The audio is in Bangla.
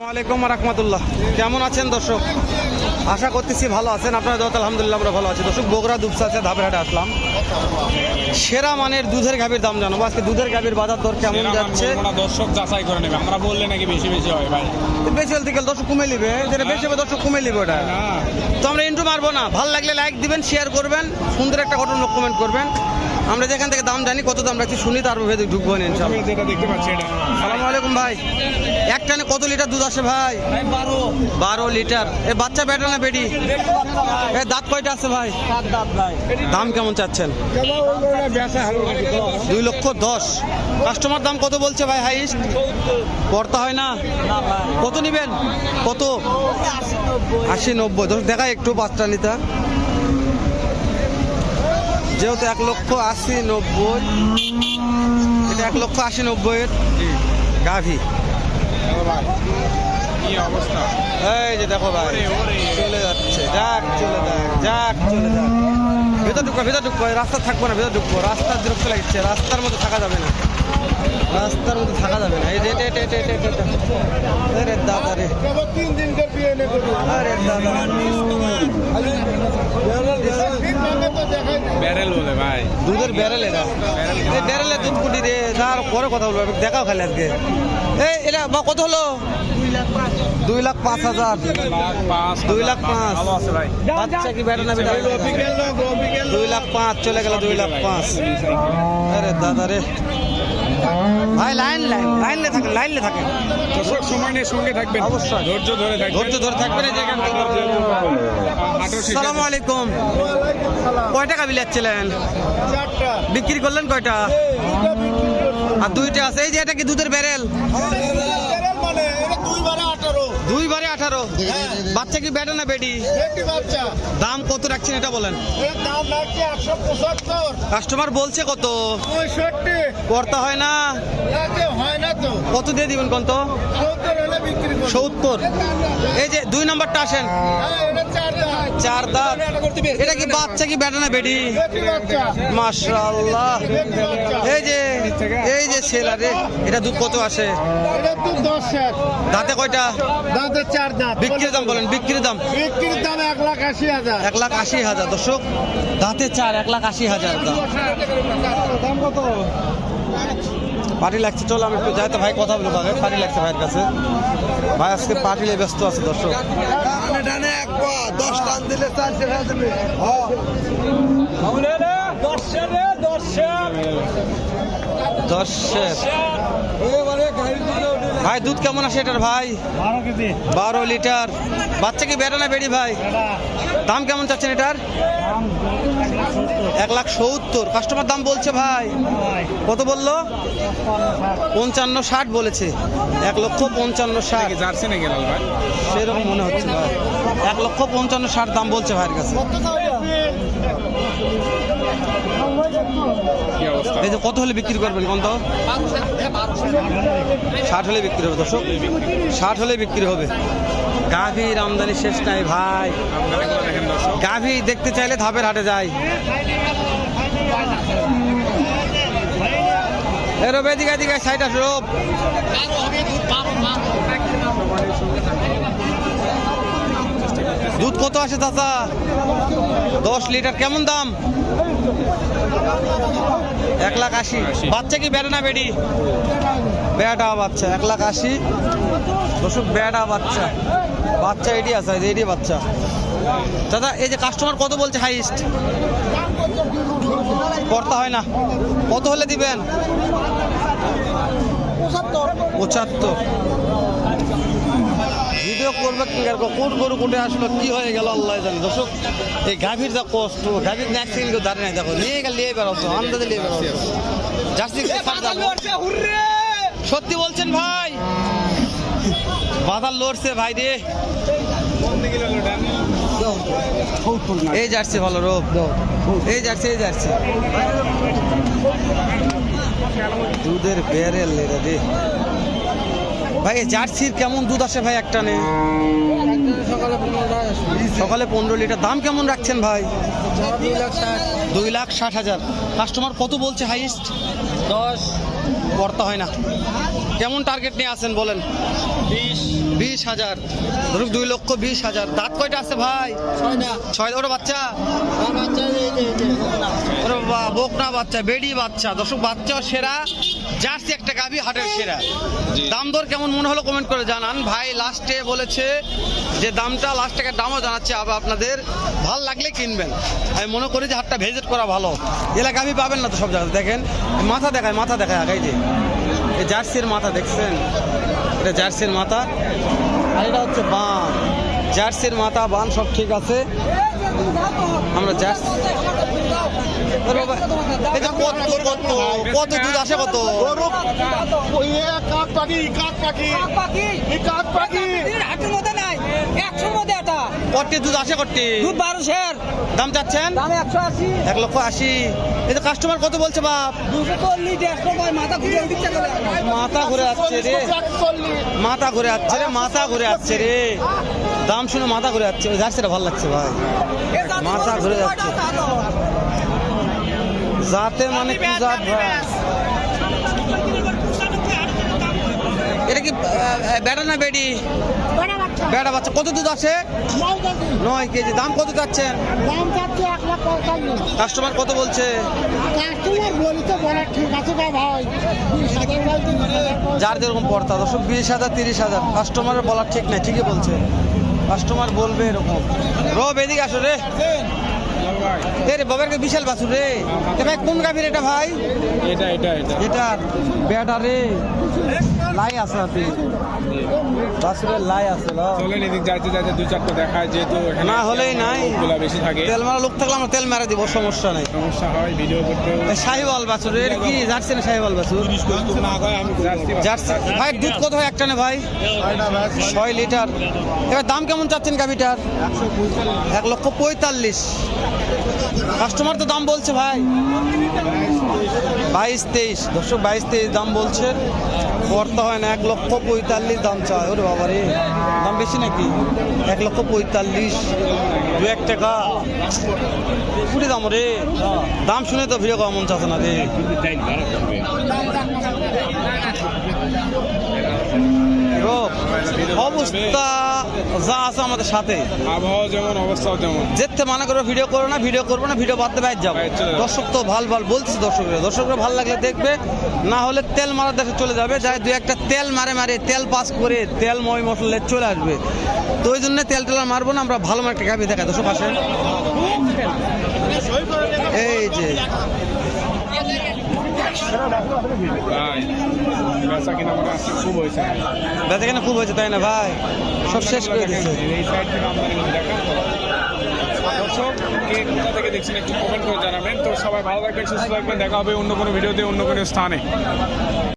আসসালামু আলাইকুম রাহমাতুল্লাহ। কেমন আছেন দর্শক? আশা করতেছি ভালো আছেন। আপনারা দোয়া আলহামদুলিল্লাহ আমরা ভালো আছি। দর্শক বগুড়া দুপসা আছে ধাপের হাটে আসলাম। সেরা মানের দুধের গাভীর দাম জানাবো। আজকে দুধের গাভীর বাজার দর কেমন যাচ্ছে দর্শক যাচাই করে নেবে। আমরা বললে নাকি বেশি বেশি হয় ভাই, বেশি বলতে গেলে দর্শক কমে নিবে, যেটা বেশি হবে দর্শক কমে নিবে। ওটা তো আমরা ইন্টু মারবো না। ভালো লাগলে লাইক দিবেন, শেয়ার করবেন, সুন্দর একটা ঘটনা কমেন্ট করবেন। আমরা যেখান থেকে দাম জানি, কত দাম রাখছি শুনি, তারপর ভেতরে ঢুকবো ইনশাআল্লাহ। যেটা দেখতে পাচ্ছি এটা। আসসালামু আলাইকুম ভাই। এক টানে কত লিটার দুধ আসে ভাই? 12 লিটার। এ বাচ্চা বেটা না বেটি? এ দাঁত কয়টা আছে ভাই? দাম কেমন চাচ্ছেন? 2,10,00,000। কাস্টমার দাম কত বলছে ভাই হাইস্ট? পড়তা হয় না? কত নিবেন? কত? 80-90। দেখা একটু বাচ্চা নিতা, যেহেতু 1,80,90,000, এটা 1,80,90,000 গাভী। কি অবস্থা! এই যে দেখো ভাই, চলে যাচ্ছে। যাক চলে যাক, চলে যাক। ভেতর ঢুকবো, রাস্তা থাকবো না, ভেতর ঢুকবো। রাস্তার বিরক্ত লাগছে, রাস্তার মধ্যে থাকা যাবে না, রাস্তার মধ্যে থাকা যাবে না। এই রে দাদা রে, আরে দাদা, ব্যারেল বলে ভাই, দুধের ব্যারেল। এটা ব্যারেলে দুধ কুটি রে। তার পরে কথা বলবো, দেখাও খালি আজকে। এই এটা বা কত হলো? 2,05,000। 2,05,000। ভালো আছে ভাই। বাচ্চা কি বেটা না বেটা? 2,05,000 চলে গেল। 2,05,000। আরে দাদা রে ভাই, লাইনলে থাকেন। দর্শক সময় নিয়ে সঙ্গে থাকবেন, অবশ্যই ধৈর্য ধরে থাকবেন। এই জায়গা। আসসালামু আলাইকুম। কয় টাকা বিলাচ্ছিলেন? বিক্রি করলেন কয়টা? আর 2টা আছে। এই যে এটা কি দুধের ব্যারেল? 2 বারে 18। বাচ্চা কি বেটা না বেটি? দাম কত রাখছেন এটা বলেন? কাস্টমার বলছে কত? 65। করতে হয় না? কত দিয়ে দিবেন? কত? 70। এই যে 2 নম্বরটা আসেন। 4 দাঁত। এটা কি বাচ্চা কি বেটা না বেটি? মাশাআল্লাহ। এই যে ছেলা রে, এটা দুধ কত আসে? দাঁতে কয়টা? দাঁতে 4 দাঁত। বিক্রির দাম বলেন, বিক্রির দাম। 1,80,000। 1,80,000 দর্শক। দাঁতে 4, 1,80,000 দাম। দাম কত? পার্টি লাগছে, চলো আমি একটু যাই তো ভাই, কথা বলবো আগে। পার্টি লাগছে ভাইয়ের কাছে। ভাই আজকে পার্টি নিয়ে ব্যস্ত আছে দর্শক। 10 টান দিলে 4 হয়ে যাবে। ভাই দুধ কেমন আসে এটার ভাই? 12 লিটার। বাচ্চা কি বেটা না বেড়ি ভাই? দাম কেমন চাচ্ছেন এটার? 1,70,000। কাস্টমার দাম বলছে ভাই কত বললো? 55-60 বলেছে। 1,55,60। জার্সি নাকি লাল ভাই? সেরকম মনে হচ্ছে ভাই। 1,55,60 দাম বলছে ভাইয়ের কাছে। কি অবস্থা! এই যে কত হলে বিক্রি করবেন? কত? 60 হলে বিক্রি হবে দর্শক। 60 হলে বিক্রি হবে। গাভীর আমদানি শেষ নাই ভাই। আমদানিগুলো দেখেন দর্শক। গাভী দেখতে চাইলে ধাপের হাটে যায়। এরব এদিকে সাইড আসো। দুধ কত আসে চাচা? 10 লিটার। কেমন দাম? 1,80,000। বাচ্চা কি বেটা না বেটি? বেটা বাচ্চা। 1,80,000 দর্শক। বেটা বাচ্চা। বাচ্চা এটি আছে, এটি বাচ্চা। দাদা এই যে কাস্টমার কত বলছে হাইস্ট? করতে হয় না? কত হলে দিবেন? 75। ভিডিও করবে কি? কোন গরু কোটে আসলো, কি হয়ে গেল আল্লাহ জানে দর্শক। এই গাভীর যা কষ্ট, গাভীর নেক্সট সিং কেউ দাঁড়িয়ে নাই। দেখো নিয়ে গেল, নিয়ে বেরোতো, আন্দাজে নিয়ে বেরোতো। জার্সি সত্যি বলছেন ভাই? বাজার লড়ছে ভাই রে। এই জার্সি ভালো রোগ। এই জার্সি দুধের ব্যারেল এটা রে ভাই। জার্সির কেমন দুধ আসে ভাই একটানে? সকালে 15 লিটার। দাম কেমন রাখছেন ভাই? 2,60,000। 2,60,000। কাস্টমার কত বলছে হাইস্ট? 10। পড়তে হয় না। কেমন টার্গেট নিয়ে আসেন বলেন? 20,000 ধরুক 2,20,000। দাঁত কয়টা আছে ভাই? 6। ওটা বাচ্চা? ওরে বকনা বাচ্চা, বেডি বাচ্চা। দর্শক বাচ্চা সেরা, জার্সি একটা গাভী হাটের সেরা। দাম দর কেমন মনে হলো কমেন্ট করে জানান। ভাই লাস্টে বলেছে যে দামটা, লাস্ট টাকার দামও জানাচ্ছে আপনাদের, ভাল লাগলে কিনবেন। আমি মনে করি যে হাটটা ভিজিট করা ভালো। এলাকা গাভী পাবেন না তো সব জায়গায়। দেখেন মাথা দেখায় আগে, যে এই জার্সির মাথা দেখছেন, এটা জার্সির মাথা, আর এটা হচ্ছে বান। জার্সির মাথা বান সব ঠিক আছে। আমরা জার্সি কত দুধ আসে? কত কটি দুধ আসে? কটি 1200 দাম চাচ্ছেন? 1,80,000। এই তো কাস্টমার কত বলছে বাপ? 240 মাথা ঘুরে যাচ্ছে রে, মাথা ঘুরে যাচ্ছে রে। দাম শুনে মাথা ঘুরে যাচ্ছে। ওই জার্সিটা ভালো লাগছে ভাই, মাথা ঘুরে যাচ্ছে। জাতে মানে কি জাত ভাই? এটা কি বেটা না বেডি? বেটা বাচ্চা। কত দুধ আছে? 9 কেজি। দাম কত চাচ্ছেন? কাস্টমার কত বলছে? যার যেরকম পড়তা দর্শক 20,000 30,000। কাস্টমারের বলার ঠিক নাই, ঠিকই বলছে। কাস্টমার বলবে এরকম। রব এদিকে আসো রে। রে বাবার বিশাল বাছুর রে। ভাই কোন গাভীর এটা ভাই? এটা বেটা রে, লাই আছে আপনি বাছুরের লাই আছে। চলেন এদিক যাইতে 2-4টা দেখায়, যেহেতু না হলেই নাই, বেশি থাকে। তেল মারা লোক থাকলে আমরা তেল মেরে দিব, সমস্যা নাই। সমস্যা হয় ভিডিও করতে। শাহিওয়াল বাছুর এর কি জার্সি না শাহিওয়াল বাছুর? জার্সি। ভাই দুধ কত হয় একটা না ভাই? 6 লিটার। এবার দাম কেমন চাচ্ছেন গাভিটার? 1,45,000। কাস্টমার তো দাম বলছে ভাই 22-23। দর্শক 22-23 দাম বলছে, পড়তে হয় না। 1,45,000 দাম চায়। ওরে বাবা রে, দাম বেশি নাকি? 1,45,000, 2-1 টাকা পুরি দাম রে। দাম শুনে তো ভিড়ে কমন চাচ্ছে না রে। অবস্থা যা আছে আমাদের সাথে, আবহাওয়া যেমন অবস্থাও যেমন। যেতে মানা করো ভিডিও করো না, ভিডিও করবো না, ভিডিও বাদ দিয়ে বাইরে যাবো। দর্শক তো ভাল বলছে, দর্শকরা ভালো লাগলে দেখবে, না হলে তেল মারার দেশে চলে যাবে। যাই 2-1টা তেল মারে তেল পাস করে তেল মই মশলা চলে আসবে। তো ওই জন্য তেল মারবো না আমরা, ভালো একটা গাভী দেখায়। দর্শক আসেন, এই যে বেচা কিনা মানে আজকে খুব হয়েছে। বেচা কিনা খুব হয়েছে, তাই না ভাই? সব শেষ করে দিচ্ছে। এই সাইড থেকে আমদানি দেখান। দর্শক কে কোথা থেকে দেখছেন একটু কমেন্ট করে জানাবেন। তো সবাই ভালো থাকবেন, সুস্থ থাকবেন। দেখা হবে অন্য কোনো ভিডিওতে, অন্য কোনো স্থানে।